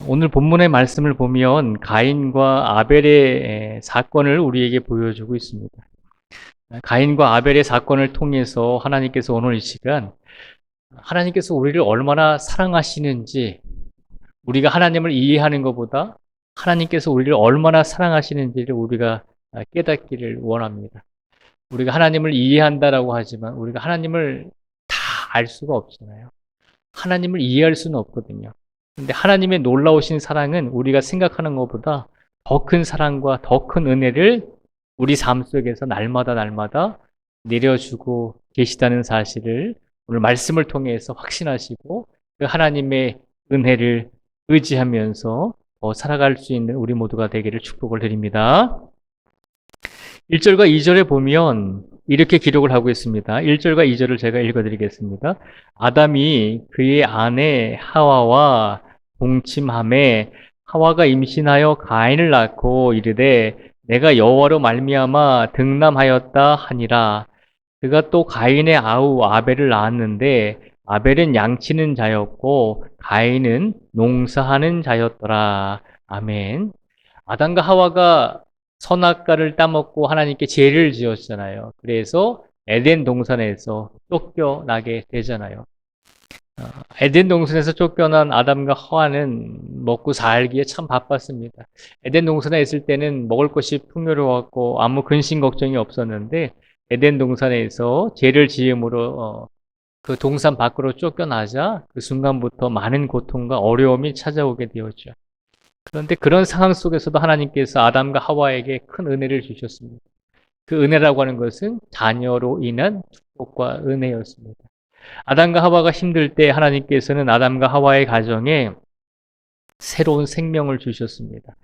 오늘 본문의 말씀을 보면 가인과 아벨의 사건을 우리에게 보여주고 있습니다. 가인과 아벨의 사건을 통해서 하나님께서 오늘 이 시간 하나님께서 우리를 얼마나 사랑하시는지, 우리가 하나님을 이해하는 것보다 하나님께서 우리를 얼마나 사랑하시는지를 우리가 깨닫기를 원합니다. 우리가 하나님을 이해한다라고 하지만 우리가 하나님을 다 알 수가 없잖아요. 하나님을 이해할 수는 없거든요. 근데 하나님의 놀라우신 사랑은 우리가 생각하는 것보다 더 큰 사랑과 더 큰 은혜를 우리 삶 속에서 날마다 내려주고 계시다는 사실을 오늘 말씀을 통해서 확신하시고 그 하나님의 은혜를 의지하면서 더 살아갈 수 있는 우리 모두가 되기를 축복을 드립니다. 1절과 2절에 보면 이렇게 기록을 하고 있습니다. 1절과 2절을 제가 읽어드리겠습니다. 아담이 그의 아내 하와와 동침함에 하와가 임신하여 가인을 낳고 이르되 내가 여호와로 말미암아 등남하였다 하니라. 그가 또 가인의 아우 아벨을 낳았는데 아벨은 양치는 자였고 가인은 농사하는 자였더라. 아멘. 아담과 하와가 선악과를 따먹고 하나님께 죄를 지었잖아요. 그래서 에덴 동산에서 쫓겨나게 되잖아요. 에덴 동산에서 쫓겨난 아담과 하와는 먹고 살기에 참 바빴습니다. 에덴 동산에 있을 때는 먹을 것이 풍요로웠고 아무 근심 걱정이 없었는데 에덴 동산에서 죄를 지음으로 그 동산 밖으로 쫓겨나자 그 순간부터 많은 고통과 어려움이 찾아오게 되었죠. 그런데 그런 상황 속에서도 하나님께서 아담과 하와에게 큰 은혜를 주셨습니다. 그 은혜라고 하는 것은 자녀로 인한 축복과 은혜였습니다. 아담과 하와가 힘들 때 하나님께서는 아담과 하와의 가정에 새로운 생명을 주셨습니다.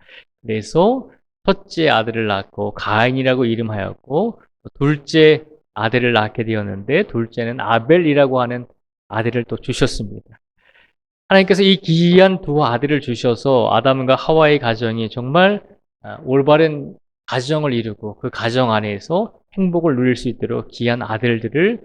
그래서 첫째 아들을 낳고 가인이라고 이름하였고 둘째 아들을 낳게 되었는데 둘째는 아벨이라고 하는 아들을 또 주셨습니다. 하나님께서 이 귀한 두 아들을 주셔서 아담과 하와의 가정이 정말 올바른 가정을 이루고 그 가정 안에서 행복을 누릴 수 있도록 귀한 아들들을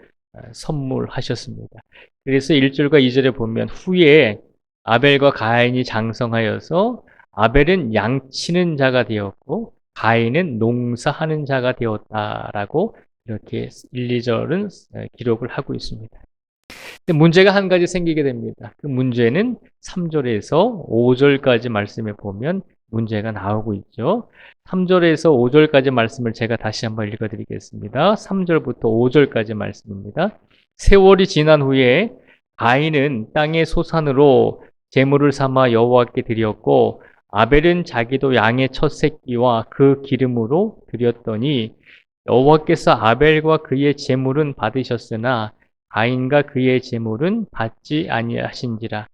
선물하셨습니다. 그래서 1절과 2절에 보면 후에 아벨과 가인이 장성하여서 아벨은 양치는 자가 되었고 가인은 농사하는 자가 되었다라고 이렇게 1, 2절은 기록을 하고 있습니다. 근데 문제가 한 가지 생기게 됩니다. 그 문제는 3절에서 5절까지 말씀에 보면 문제가 나오고 있죠. 3절에서 5절까지 말씀을 제가 다시 한번 읽어드리겠습니다. 3절부터 5절까지 말씀입니다. 세월이 지난 후에 가인은 땅의 소산으로 제물을 삼아 여호와께 드렸고 아벨은 자기도 양의 첫 새끼와 그 기름으로 드렸더니 여호와께서 아벨과 그의 제물은 받으셨으나 가인과 그의 제물은 받지 아니하신지라.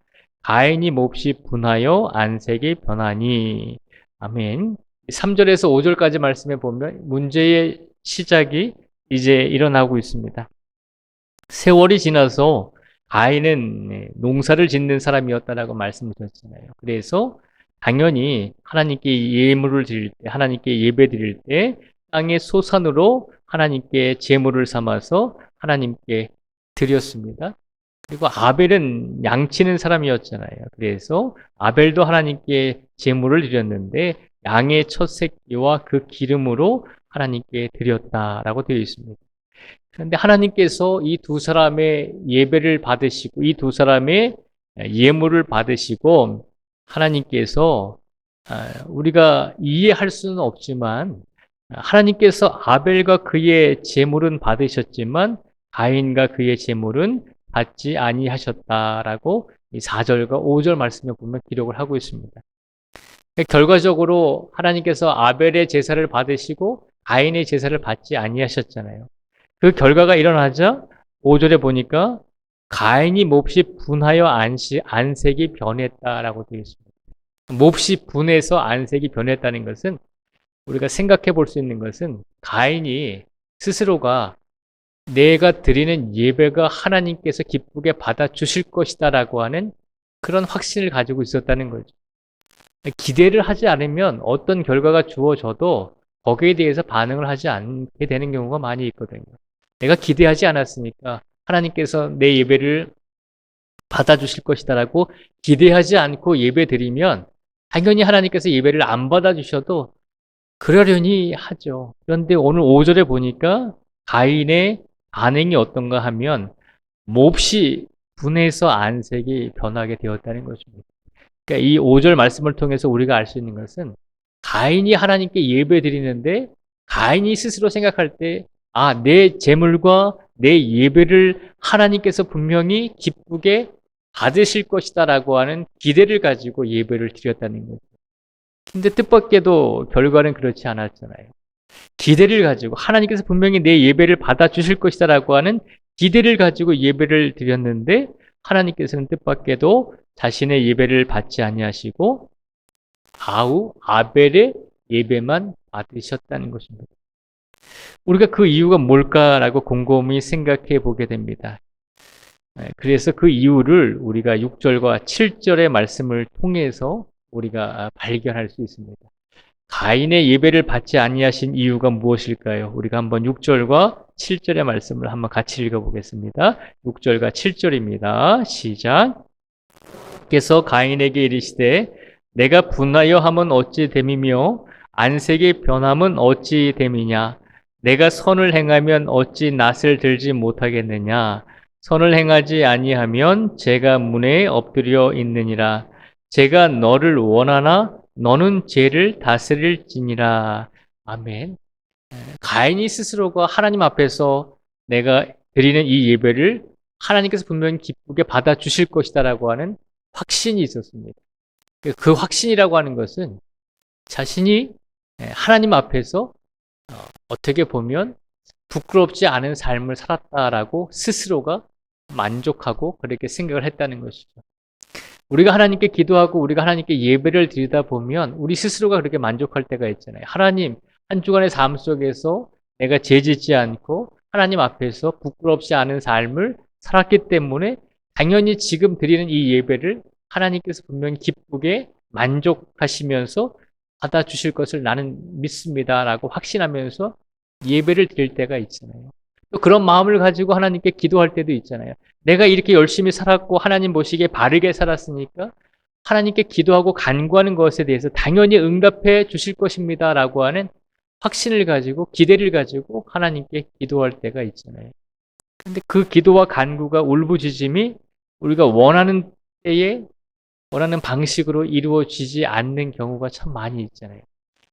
가인이 몹시 분하여 안색이 변하니. 아멘. 3절에서 5절까지 말씀해 보면 문제의 시작이 이제 일어나고 있습니다. 세월이 지나서 가인은 농사를 짓는 사람이었다라고 말씀드렸잖아요. 그래서 당연히 하나님께 예물을 드릴 때, 하나님께 예배 드릴 때 땅의 소산으로 하나님께 제물을 삼아서 하나님께 드렸습니다. 그리고 아벨은 양치는 사람이었잖아요. 그래서 아벨도 하나님께 제물을 드렸는데 양의 첫 새끼와 그 기름으로 하나님께 드렸다라고 되어 있습니다. 그런데 하나님께서 이 두 사람의 예배를 받으시고 이 두 사람의 예물을 받으시고 하나님께서 우리가 이해할 수는 없지만 하나님께서 아벨과 그의 제물은 받으셨지만 가인과 그의 제물은 받지 아니하셨다라고 이 4절과 5절 말씀에 보면 기록을 하고 있습니다. 결과적으로 하나님께서 아벨의 제사를 받으시고 가인의 제사를 받지 아니하셨잖아요. 그 결과가 일어나자 5절에 보니까 가인이 몹시 분하여 안색이 변했다라고 되어 있습니다. 몹시 분해서 안색이 변했다는 것은 우리가 생각해 볼 수 있는 것은 가인이 스스로가 내가 드리는 예배가 하나님께서 기쁘게 받아주실 것이다라고 하는 그런 확신을 가지고 있었다는 거죠. 기대를 하지 않으면 어떤 결과가 주어져도 거기에 대해서 반응을 하지 않게 되는 경우가 많이 있거든요. 내가 기대하지 않았으니까 하나님께서 내 예배를 받아주실 것이다라고 기대하지 않고 예배 드리면 당연히 하나님께서 예배를 안 받아주셔도 그러려니 하죠. 그런데 오늘 5절에 보니까 가인의 반응이 어떤가 하면 몹시 분해서 안색이 변하게 되었다는 것입니다. 그러니까 이 5절 말씀을 통해서 우리가 알 수 있는 것은 가인이 하나님께 예배 드리는데 가인이 스스로 생각할 때 내 제물과 내 예배를 하나님께서 분명히 기쁘게 받으실 것이다라고 하는 기대를 가지고 예배를 드렸다는 거죠. 근데 뜻밖에도 결과는 그렇지 않았잖아요. 기대를 가지고 하나님께서 분명히 내 예배를 받아주실 것이다라고 하는 기대를 가지고 예배를 드렸는데 하나님께서는 뜻밖에도 자신의 예배를 받지 아니하시고 아벨의 예배만 받으셨다는 것입니다. 우리가 그 이유가 뭘까라고 곰곰이 생각해 보게 됩니다. 그래서 그 이유를 우리가 6절과 7절의 말씀을 통해서 우리가 발견할 수 있습니다. 가인의 예배를 받지 아니하신 이유가 무엇일까요? 우리가 한번 6절과 7절의 말씀을 한번 같이 읽어보겠습니다. 6절과 7절입니다. 시작. 께서 가인에게 이르시되 내가 분하여 함은 어찌 됨이며 안색의 변함은 어찌 됨이냐? 내가 선을 행하면 어찌 낯을 들지 못하겠느냐? 선을 행하지 아니하면 제가 문에 엎드려 있느니라. 제가 너를 원하나 너는 죄를 다스릴지니라. 아멘. 가인이 스스로가 하나님 앞에서 내가 드리는 이 예배를 하나님께서 분명히 기쁘게 받아주실 것이다라고 하는 확신이 있었습니다. 그 확신이라고 하는 것은 자신이 하나님 앞에서 어떻게 보면 부끄럽지 않은 삶을 살았다라고 스스로가 만족하고 그렇게 생각을 했다는 것이죠. 우리가 하나님께 기도하고 우리가 하나님께 예배를 드리다 보면 우리 스스로가 그렇게 만족할 때가 있잖아요. 하나님, 한 주간의 삶 속에서 내가 죄짓지 않고 하나님 앞에서 부끄럽지 않은 삶을 살았기 때문에 당연히 지금 드리는 이 예배를 하나님께서 분명히 기쁘게 만족하시면서 받아주실 것을 나는 믿습니다라고 확신하면서 예배를 드릴 때가 있잖아요. 또 그런 마음을 가지고 하나님께 기도할 때도 있잖아요. 내가 이렇게 열심히 살았고 하나님 보시기에 바르게 살았으니까 하나님께 기도하고 간구하는 것에 대해서 당연히 응답해 주실 것입니다라고 하는 확신을 가지고 기대를 가지고 하나님께 기도할 때가 있잖아요. 근데 그 기도와 간구가 울부짖음이 우리가 원하는 때에 원하는 방식으로 이루어지지 않는 경우가 참 많이 있잖아요.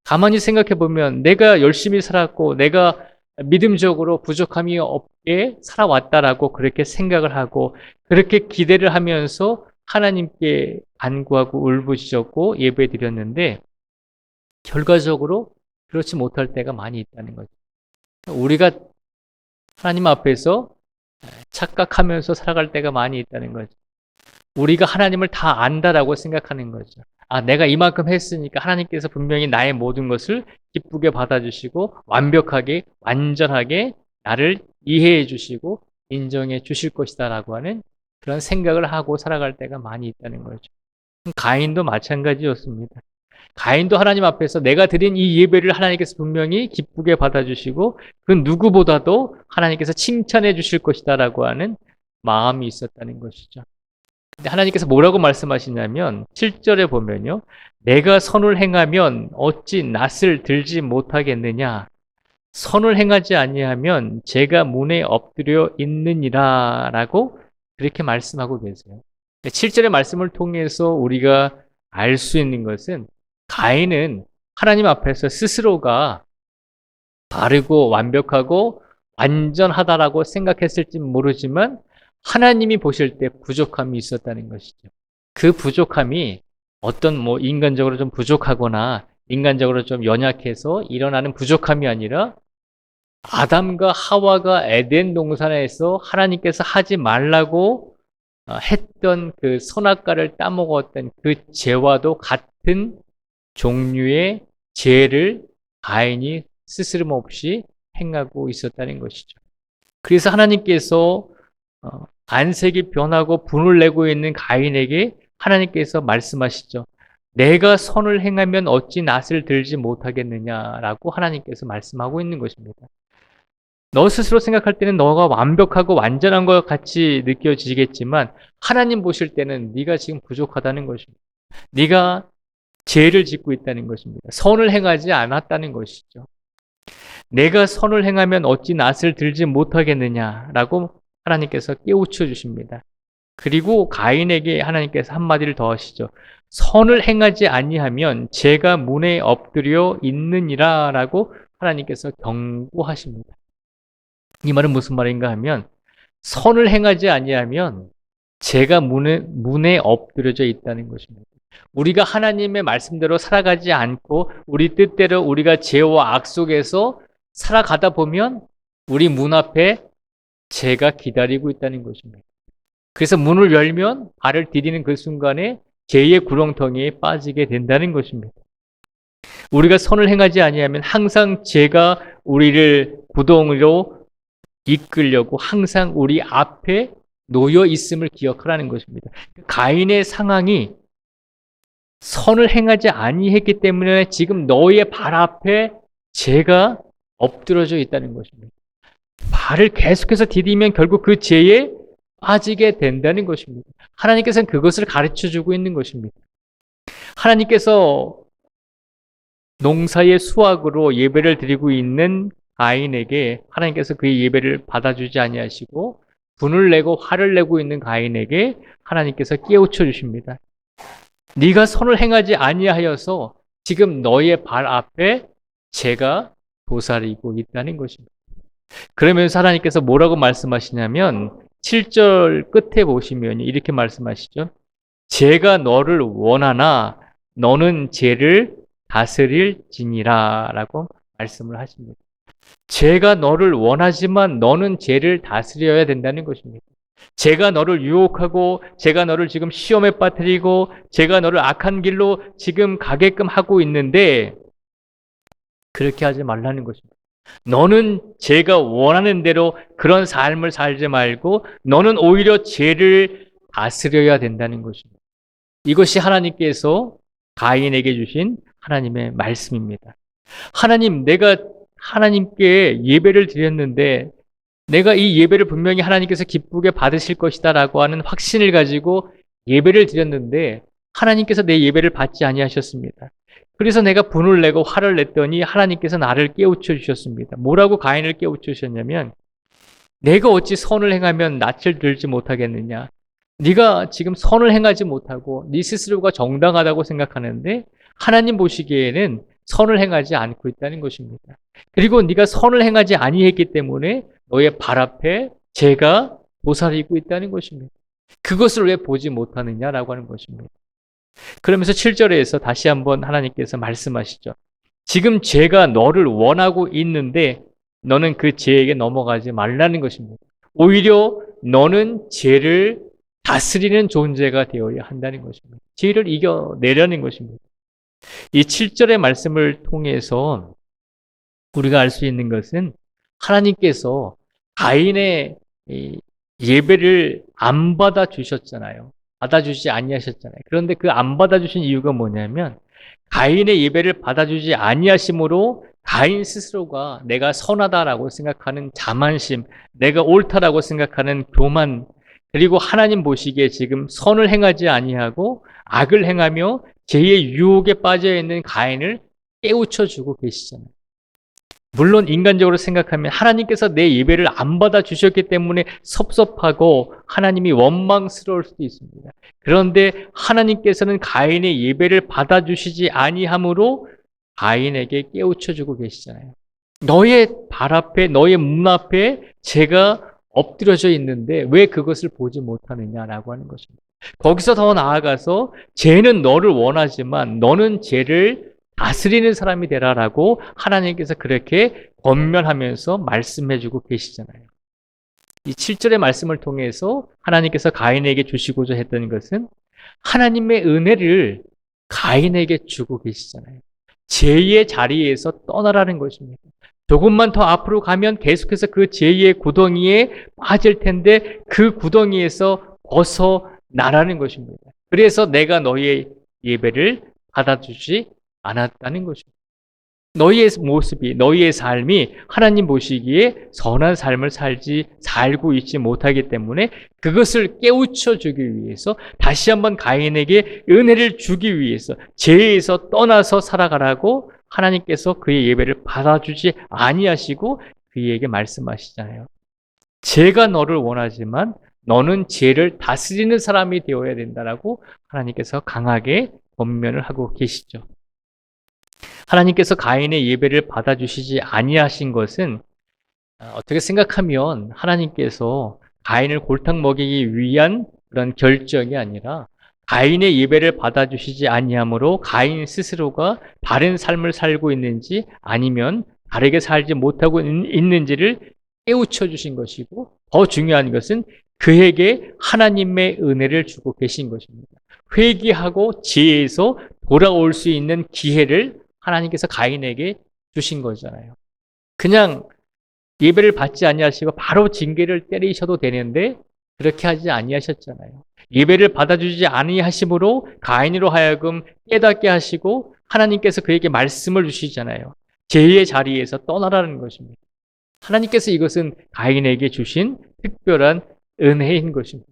가만히 생각해 보면 내가 열심히 살았고 내가 믿음적으로 부족함이 없게 살아왔다라고 그렇게 생각을 하고 그렇게 기대를 하면서 하나님께 간구하고 울부짖었고 예배드렸는데 결과적으로 그렇지 못할 때가 많이 있다는 거죠. 우리가 하나님 앞에서 착각하면서 살아갈 때가 많이 있다는 거죠. 우리가 하나님을 다 안다라고 생각하는 거죠. 내가 이만큼 했으니까 하나님께서 분명히 나의 모든 것을 기쁘게 받아주시고 완벽하게 완전하게 나를 이해해 주시고 인정해 주실 것이다라고 하는 그런 생각을 하고 살아갈 때가 많이 있다는 거죠. 가인도 마찬가지였습니다. 가인도 하나님 앞에서 내가 드린 이 예배를 하나님께서 분명히 기쁘게 받아주시고 그 누구보다도 하나님께서 칭찬해 주실 것이다라고 하는 마음이 있었다는 것이죠. 근데 하나님께서 뭐라고 말씀하시냐면 7절에 보면요. 내가 선을 행하면 어찌 낯을 들지 못하겠느냐. 선을 행하지 아니하면 제가 문에 엎드려 있느니라 라고 그렇게 말씀하고 계세요. 7절의 말씀을 통해서 우리가 알 수 있는 것은 가인은 하나님 앞에서 스스로가 바르고 완벽하고 완전하다라고 생각했을지 모르지만 하나님이 보실 때 부족함이 있었다는 것이죠. 그 부족함이 어떤 인간적으로 좀 부족하거나 인간적으로 좀 연약해서 일어나는 부족함이 아니라 아담과 하와가 에덴 동산에서 하나님께서 하지 말라고 했던 그 선악과를 따먹었던 그 죄와도 같은 종류의 죄를 가인이 스스럼없이 행하고 있었다는 것이죠. 그래서 하나님께서 안색이 변하고 분을 내고 있는 가인에게 하나님께서 말씀하시죠. 내가 선을 행하면 어찌 낯을 들지 못하겠느냐라고 하나님께서 말씀하고 있는 것입니다. 너 스스로 생각할 때는 너가 완벽하고 완전한 것 같이 느껴지겠지만 하나님 보실 때는 네가 지금 부족하다는 것입니다. 네가 죄를 짓고 있다는 것입니다. 선을 행하지 않았다는 것이죠. 내가 선을 행하면 어찌 낫을 들지 못하겠느냐라고 하나님께서 깨우쳐 주십니다. 그리고 가인에게 하나님께서 한마디를 더 하시죠. 선을 행하지 아니하면 죄가 문에 엎드려 있느니라라고 하나님께서 경고하십니다. 이 말은 무슨 말인가 하면 선을 행하지 아니하면 죄가 문에 엎드려져 있다는 것입니다. 우리가 하나님의 말씀대로 살아가지 않고 우리 뜻대로 우리가 죄와 악 속에서 살아가다 보면 우리 문 앞에 죄가 기다리고 있다는 것입니다. 그래서 문을 열면 발을 디디는 그 순간에 죄의 구렁텅이에 빠지게 된다는 것입니다. 우리가 선을 행하지 아니하면 항상 죄가 우리를 구덩이로 이끌려고 항상 우리 앞에 놓여 있음을 기억하라는 것입니다. 가인의 상황이 선을 행하지 아니했기 때문에 지금 너의 발 앞에 죄가 엎드러져 있다는 것입니다. 발을 계속해서 디디면 결국 그 죄에 빠지게 된다는 것입니다. 하나님께서는 그것을 가르쳐주고 있는 것입니다. 하나님께서 농사의 수확으로 예배를 드리고 있는 가인에게 하나님께서 그의 예배를 받아주지 아니하시고 분을 내고 화를 내고 있는 가인에게 하나님께서 깨우쳐 주십니다. 네가 선을 행하지 아니하여서 지금 너의 발 앞에 죄가 도사리고 있다는 것입니다. 그러면서 하나님께서 뭐라고 말씀하시냐면 7절 끝에 보시면 이렇게 말씀하시죠. 죄가 너를 원하나 너는 죄를 다스릴지니라 라고 말씀을 하십니다. 죄가 너를 원하지만 너는 죄를 다스려야 된다는 것입니다. 죄가 너를 유혹하고 죄가 너를 지금 시험에 빠뜨리고 죄가 너를 악한 길로 지금 가게끔 하고 있는데 그렇게 하지 말라는 것입니다. 너는 죄가 원하는 대로 그런 삶을 살지 말고 너는 오히려 죄를 다스려야 된다는 것입니다. 이것이 하나님께서 가인에게 주신 하나님의 말씀입니다. 하나님, 내가 하나님께 예배를 드렸는데 내가 이 예배를 분명히 하나님께서 기쁘게 받으실 것이다 라고 하는 확신을 가지고 예배를 드렸는데 하나님께서 내 예배를 받지 아니하셨습니다. 그래서 내가 분을 내고 화를 냈더니 하나님께서 나를 깨우쳐 주셨습니다. 뭐라고 가인을 깨우쳐 주셨냐면 내가 어찌 선을 행하면 낯을 들지 못하겠느냐. 네가 지금 선을 행하지 못하고 네 스스로가 정당하다고 생각하는데 하나님 보시기에는 선을 행하지 않고 있다는 것입니다. 그리고 네가 선을 행하지 아니했기 때문에 너의 발 앞에 죄가 도사리고 있다는 것입니다. 그것을 왜 보지 못하느냐라고 하는 것입니다. 그러면서 7절에서 다시 한번 하나님께서 말씀하시죠. 지금 죄가 너를 원하고 있는데 너는 그 죄에게 넘어가지 말라는 것입니다. 오히려 너는 죄를 다스리는 존재가 되어야 한다는 것입니다. 죄를 이겨내려는 것입니다. 이 7절의 말씀을 통해서 우리가 알 수 있는 것은 하나님께서 가인의 예배를 안 받아주셨잖아요. 받아주지 아니하셨잖아요. 그런데 그 안 받아주신 이유가 뭐냐면 가인의 예배를 받아주지 아니하심으로 가인 스스로가 내가 선하다라고 생각하는 자만심, 내가 옳다라고 생각하는 교만, 그리고 하나님 보시기에 지금 선을 행하지 아니하고 악을 행하며 죄의 유혹에 빠져 있는 가인을 깨우쳐 주고 계시잖아요. 물론 인간적으로 생각하면 하나님께서 내 예배를 안 받아주셨기 때문에 섭섭하고 하나님이 원망스러울 수도 있습니다. 그런데 하나님께서는 가인의 예배를 받아주시지 아니함으로 가인에게 깨우쳐주고 계시잖아요. 너의 발 앞에, 너의 문 앞에 죄가 엎드려져 있는데 왜 그것을 보지 못하느냐라고 하는 것입니다. 거기서 더 나아가서 죄는 너를 원하지만 너는 죄를 다스리는 사람이 되라라고 하나님께서 그렇게 권면하면서 말씀해주고 계시잖아요. 이 7절의 말씀을 통해서 하나님께서 가인에게 주시고자 했던 것은 하나님의 은혜를 가인에게 주고 계시잖아요. 죄의 자리에서 떠나라는 것입니다. 조금만 더 앞으로 가면 계속해서 그 죄의 구덩이에 빠질 텐데 그 구덩이에서 벗어나라는 것입니다. 그래서 내가 너의 예배를 받아주지 않았다는 것입니다. 너희의 모습이, 너희의 삶이 하나님 보시기에 선한 삶을 살고 있지 못하기 때문에 그것을 깨우쳐 주기 위해서 다시 한번 가인에게 은혜를 주기 위해서 죄에서 떠나서 살아가라고 하나님께서 그의 예배를 받아주지 아니하시고 그에게 말씀하시잖아요. 죄가 너를 원하지만 너는 죄를 다스리는 사람이 되어야 된다라고 하나님께서 강하게 권면을 하고 계시죠. 하나님께서 가인의 예배를 받아주시지 아니하신 것은 어떻게 생각하면 하나님께서 가인을 골탕 먹이기 위한 그런 결정이 아니라 가인의 예배를 받아주시지 아니하므로 가인 스스로가 바른 삶을 살고 있는지 아니면 다르게 살지 못하고 있는지를 깨우쳐 주신 것이고 더 중요한 것은 그에게 하나님의 은혜를 주고 계신 것입니다. 회개하고 죄에서 돌아올 수 있는 기회를 하나님께서 가인에게 주신 거잖아요. 그냥 예배를 받지 아니하시고 바로 징계를 때리셔도 되는데 그렇게 하지 아니하셨잖아요. 예배를 받아주지 아니하심으로 가인으로 하여금 깨닫게 하시고 하나님께서 그에게 말씀을 주시잖아요. 죄의 자리에서 떠나라는 것입니다. 하나님께서 이것은 가인에게 주신 특별한 은혜인 것입니다.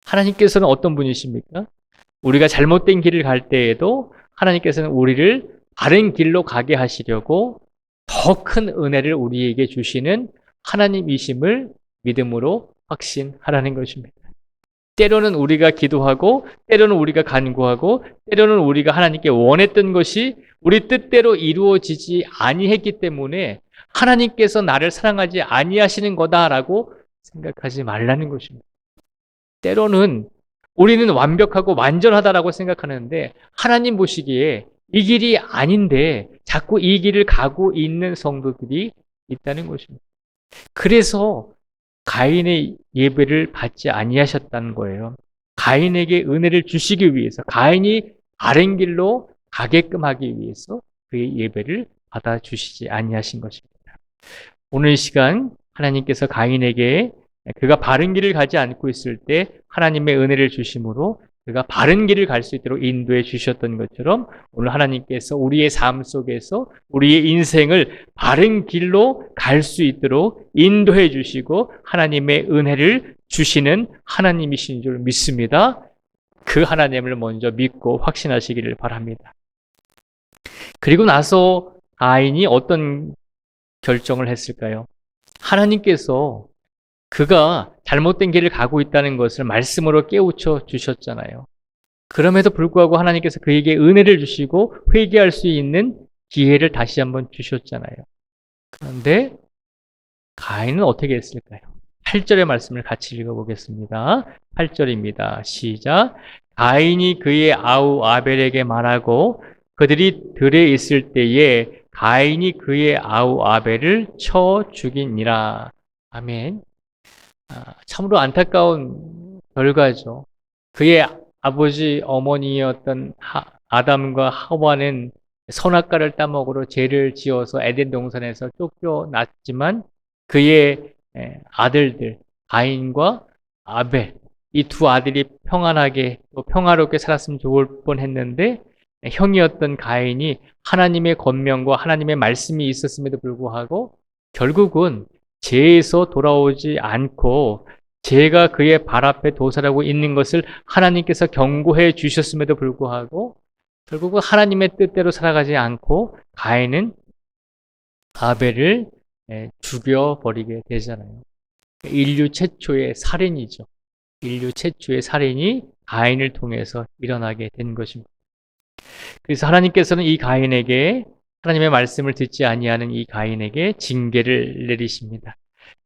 하나님께서는 어떤 분이십니까? 우리가 잘못된 길을 갈 때에도 하나님께서는 우리를 바른 길로 가게 하시려고 더 큰 은혜를 우리에게 주시는 하나님이심을 믿음으로 확신하라는 것입니다. 때로는 우리가 기도하고 때로는 우리가 간구하고 때로는 우리가 하나님께 원했던 것이 우리 뜻대로 이루어지지 아니했기 때문에 하나님께서 나를 사랑하지 아니하시는 거다라고 생각하지 말라는 것입니다. 때로는 우리는 완벽하고 완전하다라고 생각하는데 하나님 보시기에 이 길이 아닌데 자꾸 이 길을 가고 있는 성도들이 있다는 것입니다. 그래서 가인의 예배를 받지 아니하셨다는 거예요. 가인에게 은혜를 주시기 위해서 가인이 바른 길로 가게끔 하기 위해서 그의 예배를 받아주시지 아니하신 것입니다. 오늘 시간 하나님께서 가인에게 그가 바른 길을 가지 않고 있을 때 하나님의 은혜를 주심으로 그가 바른 길을 갈 수 있도록 인도해 주셨던 것처럼 오늘 하나님께서 우리의 삶 속에서 우리의 인생을 바른 길로 갈 수 있도록 인도해 주시고 하나님의 은혜를 주시는 하나님이신 줄 믿습니다. 그 하나님을 먼저 믿고 확신하시기를 바랍니다. 그리고 나서 가인이 어떤 결정을 했을까요? 하나님께서 그가 잘못된 길을 가고 있다는 것을 말씀으로 깨우쳐 주셨잖아요. 그럼에도 불구하고 하나님께서 그에게 은혜를 주시고 회개할 수 있는 기회를 다시 한번 주셨잖아요. 그런데 가인은 어떻게 했을까요? 8절의 말씀을 같이 읽어보겠습니다. 8절입니다. 시작. 가인이 그의 아우 아벨에게 말하고 그들이 들에 있을 때에 가인이 그의 아우 아벨을 쳐 죽이니라. 아멘. 참으로 안타까운 결과죠. 그의 아버지 어머니였던 아담과 하와는 선악과를 따먹으러 죄를 지어서 에덴 동산에서 쫓겨났지만 그의 아들들 가인과 아벨 이 두 아들이 평안하게 또 평화롭게 살았으면 좋을 뻔했는데 형이었던 가인이 하나님의 권명과 하나님의 말씀이 있었음에도 불구하고 결국은 죄에서 돌아오지 않고 죄가 그의 발 앞에 도살하고 있는 것을 하나님께서 경고해 주셨음에도 불구하고 결국은 하나님의 뜻대로 살아가지 않고 가인은 아벨을 죽여버리게 되잖아요. 인류 최초의 살인이죠. 인류 최초의 살인이 가인을 통해서 일어나게 된 것입니다. 그래서 하나님께서는 이 가인에게 하나님의 말씀을 듣지 아니하는 이 가인에게 징계를 내리십니다.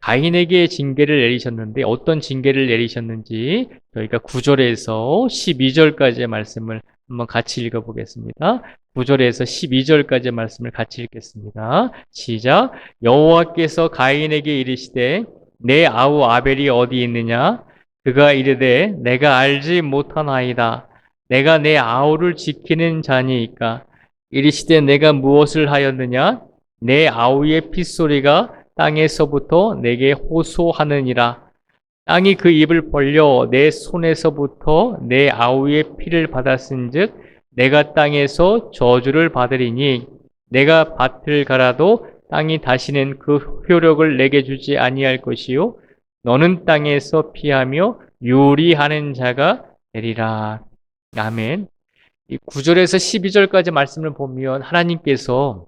가인에게 징계를 내리셨는데 어떤 징계를 내리셨는지 저희가 9절에서 12절까지의 말씀을 한번 같이 읽어보겠습니다. 9절에서 12절까지의 말씀을 같이 읽겠습니다. 시작. 여호와께서 가인에게 이르시되 내 아우 아벨이 어디 있느냐? 그가 이르되 내가 알지 못하나이다. 내가 내 아우를 지키는 자니이까. 이르시되 내가 무엇을 하였느냐? 내 아우의 핏소리가 땅에서부터 내게 호소하느니라. 땅이 그 입을 벌려 내 손에서부터 내 아우의 피를 받았은즉 내가 땅에서 저주를 받으리니 내가 밭을 갈아도 땅이 다시는 그 효력을 내게 주지 아니할 것이요 너는 땅에서 피하며 요리하는 자가 되리라. 아멘. 이 9절에서 12절까지 말씀을 보면 하나님께서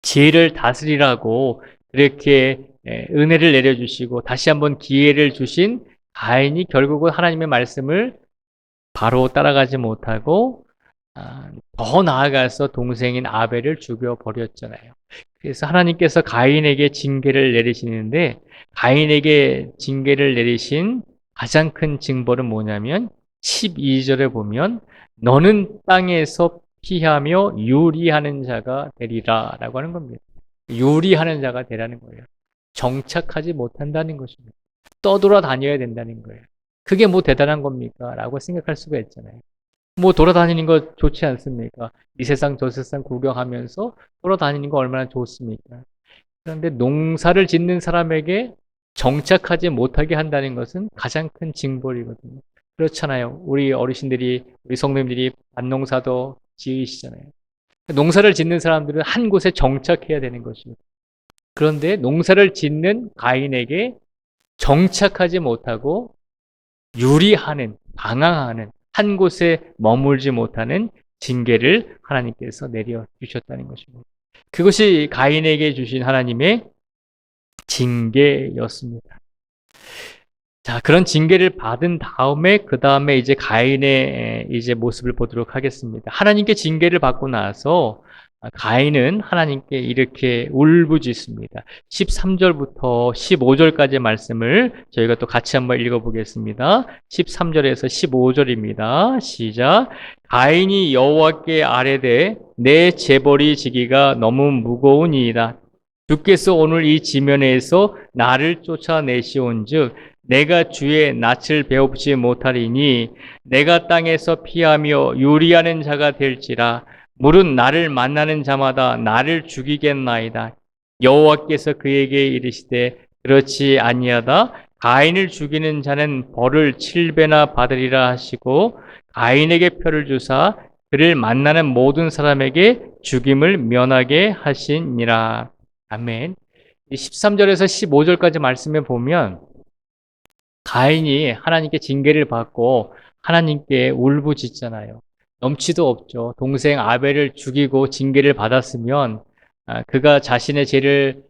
지혜를 다스리라고 그렇게 은혜를 내려주시고 다시 한번 기회를 주신 가인이 결국은 하나님의 말씀을 바로 따라가지 못하고 더 나아가서 동생인 아벨을 죽여버렸잖아요. 그래서 하나님께서 가인에게 징계를 내리시는데 가인에게 징계를 내리신 가장 큰 징벌은 뭐냐면 12절에 보면 너는 땅에서 피하며 요리하는 자가 되리라 라고 하는 겁니다. 요리하는 자가 되라는 거예요. 정착하지 못한다는 것입니다. 떠돌아다녀야 된다는 거예요. 그게 뭐 대단한 겁니까? 라고 생각할 수가 있잖아요. 뭐 돌아다니는 거 좋지 않습니까? 이 세상 저 세상 구경하면서 돌아다니는 거 얼마나 좋습니까? 그런데 농사를 짓는 사람에게 정착하지 못하게 한다는 것은 가장 큰 징벌이거든요. 그렇잖아요. 우리 어르신들이, 우리 성도님들이 밭농사도 지으시잖아요. 농사를 짓는 사람들은 한 곳에 정착해야 되는 것입니다. 그런데 농사를 짓는 가인에게 정착하지 못하고 유리하는, 방황하는, 한 곳에 머물지 못하는 징계를 하나님께서 내려주셨다는 것입니다. 그것이 가인에게 주신 하나님의 징계였습니다. 자, 그런 징계를 받은 다음에 그 다음에 이제 가인의 이제 모습을 보도록 하겠습니다. 하나님께 징계를 받고 나서 가인은 하나님께 이렇게 울부짖습니다. 13절부터 15절까지의 말씀을 저희가 또 같이 한번 읽어보겠습니다. 13절에서 15절입니다. 시작. 가인이 여호와께 아뢰되 내 재벌이 지기가 너무 무거우니이다. 주께서 오늘 이 지면에서 나를 쫓아내시온즉 내가 주의 낯을 배웁지 못하리니 내가 땅에서 피하며 요리하는 자가 될지라 물은 나를 만나는 자마다 나를 죽이겠나이다. 여호와께서 그에게 이르시되 그렇지 아니하다. 가인을 죽이는 자는 벌을 7배나 받으리라 하시고 가인에게 표를 주사 그를 만나는 모든 사람에게 죽임을 면하게 하시니라. 아멘. 13절에서 15절까지 말씀에 보면 가인이 하나님께 징계를 받고 하나님께 울부짖잖아요. 넘치도 없죠. 동생 아벨을 죽이고 징계를 받았으면 그가 자신의 죄를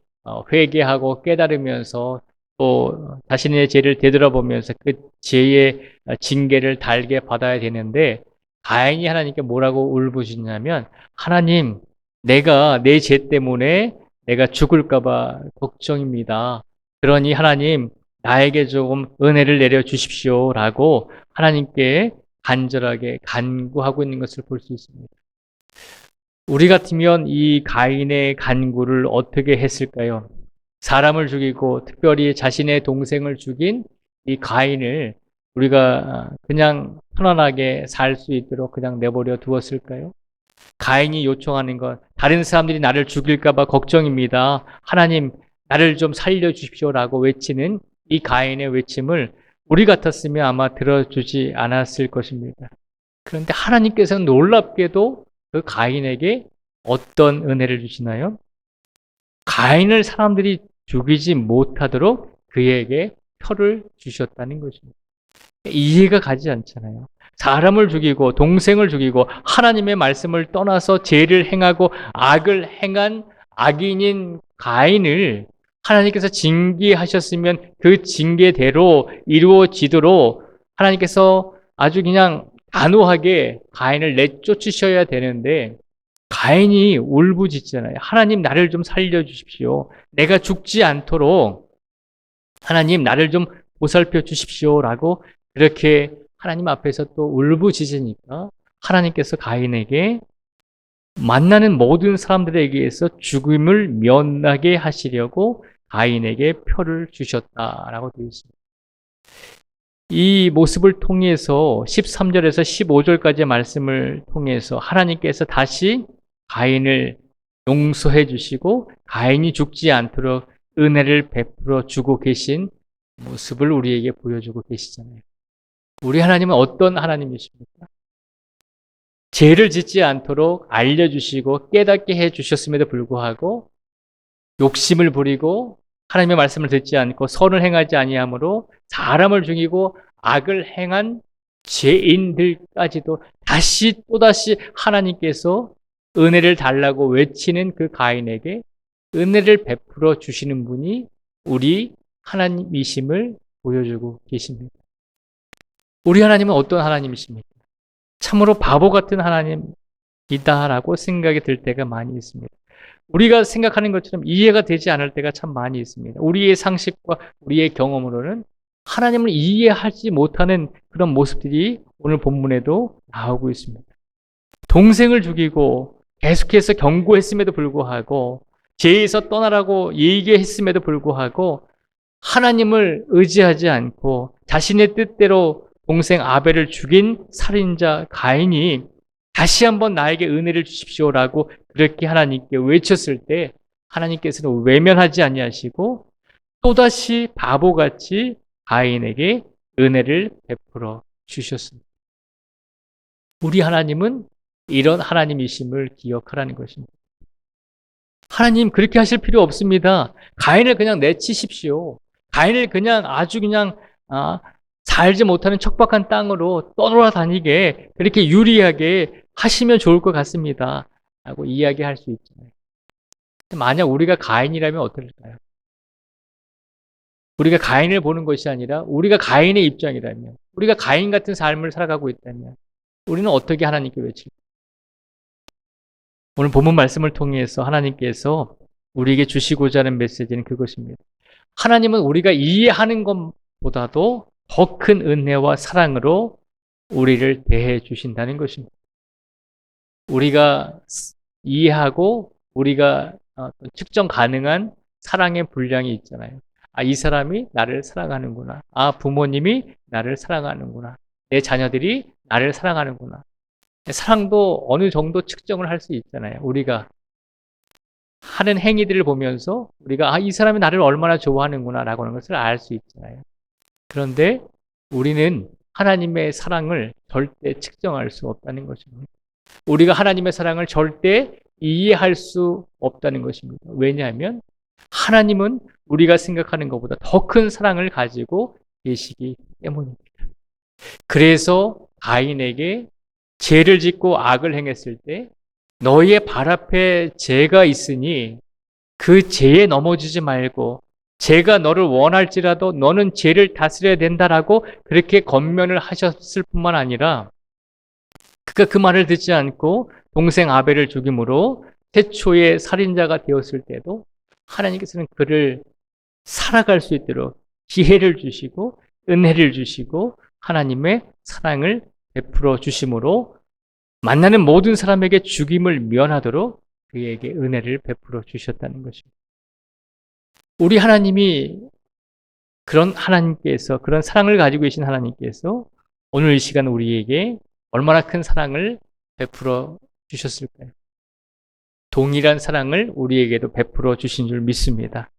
회개하고 깨달으면서 또 자신의 죄를 되돌아보면서 그 죄의 징계를 달게 받아야 되는데 가인이 하나님께 뭐라고 울부짖냐면 하나님 내가 내 죄 때문에 내가 죽을까 봐 걱정입니다. 그러니 하나님 나에게 조금 은혜를 내려 주십시오라고 하나님께 간절하게 간구하고 있는 것을 볼 수 있습니다. 우리 같으면 이 가인의 간구를 어떻게 했을까요? 사람을 죽이고 특별히 자신의 동생을 죽인 이 가인을 우리가 그냥 편안하게 살 수 있도록 그냥 내버려 두었을까요? 가인이 요청하는 것, 다른 사람들이 나를 죽일까 봐 걱정입니다. 하나님 나를 좀 살려주십시오라고 외치는 이 가인의 외침을 우리 같았으면 아마 들어주지 않았을 것입니다. 그런데 하나님께서는 놀랍게도 그 가인에게 어떤 은혜를 주시나요? 가인을 사람들이 죽이지 못하도록 그에게 표를 주셨다는 것입니다. 이해가 가지 않잖아요. 사람을 죽이고 동생을 죽이고 하나님의 말씀을 떠나서 죄를 행하고 악을 행한 악인인 가인을 하나님께서 징계하셨으면 그 징계대로 이루어지도록 하나님께서 아주 그냥 단호하게 가인을 내쫓으셔야 되는데 가인이 울부짖잖아요. 하나님 나를 좀 살려주십시오. 내가 죽지 않도록 하나님 나를 좀 보살펴 주십시오라고 그렇게 하나님 앞에서 또 울부짖으니까 하나님께서 가인에게 만나는 모든 사람들에게서 죽음을 면하게 하시려고 가인에게 표를 주셨다라고 되어 있습니다. 이 모습을 통해서 13절에서 15절까지의 말씀을 통해서 하나님께서 다시 가인을 용서해 주시고 가인이 죽지 않도록 은혜를 베풀어 주고 계신 모습을 우리에게 보여주고 계시잖아요. 우리 하나님은 어떤 하나님이십니까? 죄를 짓지 않도록 알려주시고 깨닫게 해주셨음에도 불구하고 욕심을 부리고 하나님의 말씀을 듣지 않고 선을 행하지 아니하므로 사람을 죽이고 악을 행한 죄인들까지도 다시 또다시 하나님께서 은혜를 달라고 외치는 그 가인에게 은혜를 베풀어 주시는 분이 우리 하나님이심을 보여주고 계십니다. 우리 하나님은 어떤 하나님이십니까? 참으로 바보 같은 하나님이다라고 생각이 들 때가 많이 있습니다. 우리가 생각하는 것처럼 이해가 되지 않을 때가 참 많이 있습니다. 우리의 상식과 우리의 경험으로는 하나님을 이해하지 못하는 그런 모습들이 오늘 본문에도 나오고 있습니다. 동생을 죽이고 계속해서 경고했음에도 불구하고 죄에서 떠나라고 얘기했음에도 불구하고 하나님을 의지하지 않고 자신의 뜻대로 동생 아벨을 죽인 살인자 가인이 다시 한번 나에게 은혜를 주십시오라고 그렇게 하나님께 외쳤을 때 하나님께서는 외면하지 아니하시고 또다시 바보같이 가인에게 은혜를 베풀어 주셨습니다. 우리 하나님은 이런 하나님이심을 기억하라는 것입니다. 하나님 그렇게 하실 필요 없습니다. 가인을 그냥 내치십시오. 가인을 그냥 아주 그냥 살지 못하는 척박한 땅으로 떠돌아다니게 그렇게 유리하게 하시면 좋을 것 같습니다. 라고 이야기할 수 있잖아요. 만약 우리가 가인이라면 어떨까요? 우리가 가인을 보는 것이 아니라 우리가 가인의 입장이라면, 우리가 가인 같은 삶을 살아가고 있다면 우리는 어떻게 하나님께 외칠까요? 오늘 본문 말씀을 통해서 하나님께서 우리에게 주시고자 하는 메시지는 그것입니다. 하나님은 우리가 이해하는 것보다도 더 큰 은혜와 사랑으로 우리를 대해 주신다는 것입니다. 우리가 이해하고 우리가 측정 가능한 사랑의 분량이 있잖아요. 이 사람이 나를 사랑하는구나. 부모님이 나를 사랑하는구나. 내 자녀들이 나를 사랑하는구나. 사랑도 어느 정도 측정을 할 수 있잖아요. 우리가 하는 행위들을 보면서 우리가 이 사람이 나를 얼마나 좋아하는구나 라고 하는 것을 알 수 있잖아요. 그런데 우리는 하나님의 사랑을 절대 측정할 수 없다는 것입니다. 우리가 하나님의 사랑을 절대 이해할 수 없다는 것입니다. 왜냐하면 하나님은 우리가 생각하는 것보다 더 큰 사랑을 가지고 계시기 때문입니다. 그래서 가인에게 죄를 짓고 악을 행했을 때 너희의 발 앞에 죄가 있으니 그 죄에 넘어지지 말고 죄가 너를 원할지라도 너는 죄를 다스려야 된다라고 그렇게 권면을 하셨을 뿐만 아니라 그가 그 말을 듣지 않고 동생 아벨을 죽임으로 최초의 살인자가 되었을 때도 하나님께서는 그를 살아갈 수 있도록 기회를 주시고 은혜를 주시고 하나님의 사랑을 베풀어 주심으로 만나는 모든 사람에게 죽임을 면하도록 그에게 은혜를 베풀어 주셨다는 것입니다. 우리 하나님이 그런 하나님께서 그런 사랑을 가지고 계신 하나님께서 오늘 이 시간 우리에게 얼마나 큰 사랑을 베풀어 주셨을까요? 동일한 사랑을 우리에게도 베풀어 주신 줄 믿습니다.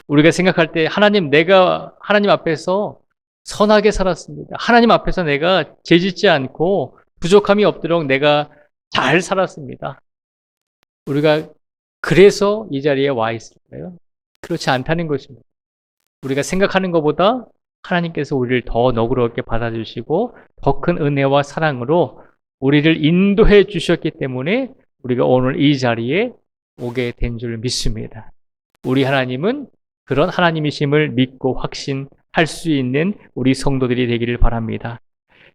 우리가 생각할 때 내가 하나님 앞에서 선하게 살았습니다. 하나님 앞에서 내가 죄짓지 않고 부족함이 없도록 내가 잘 살았습니다. 우리가 그래서 이 자리에 와 있을까요? 그렇지 않다는 것입니다. 우리가 생각하는 것보다 하나님께서 우리를 더 너그럽게 받아주시고 더 큰 은혜와 사랑으로 우리를 인도해 주셨기 때문에 우리가 오늘 이 자리에 오게 된 줄 믿습니다. 우리 하나님은 그런 하나님이심을 믿고 확신할 수 있는 우리 성도들이 되기를 바랍니다.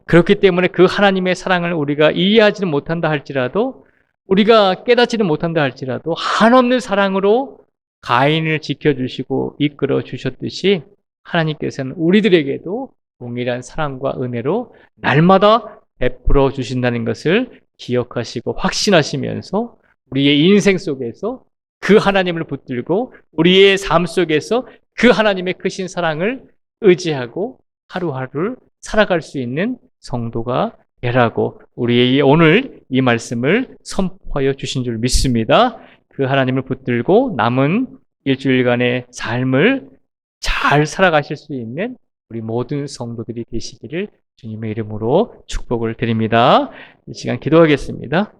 그렇기 때문에 그 하나님의 사랑을 우리가 이해하지는 못한다 할지라도 우리가 깨닫지는 못한다 할지라도 한없는 사랑으로 가인을 지켜주시고 이끌어 주셨듯이 하나님께서는 우리들에게도 동일한 사랑과 은혜로 날마다 베풀어 주신다는 것을 기억하시고 확신하시면서 우리의 인생 속에서 그 하나님을 붙들고 우리의 삶 속에서 그 하나님의 크신 사랑을 의지하고 하루하루를 살아갈 수 있는 성도가 되라고 우리의 오늘 이 말씀을 선포하여 주신 줄 믿습니다. 그 하나님을 붙들고 남은 일주일간의 삶을 잘 살아가실 수 있는 우리 모든 성도들이 되시기를 주님의 이름으로 축복을 드립니다. 이 시간 기도하겠습니다.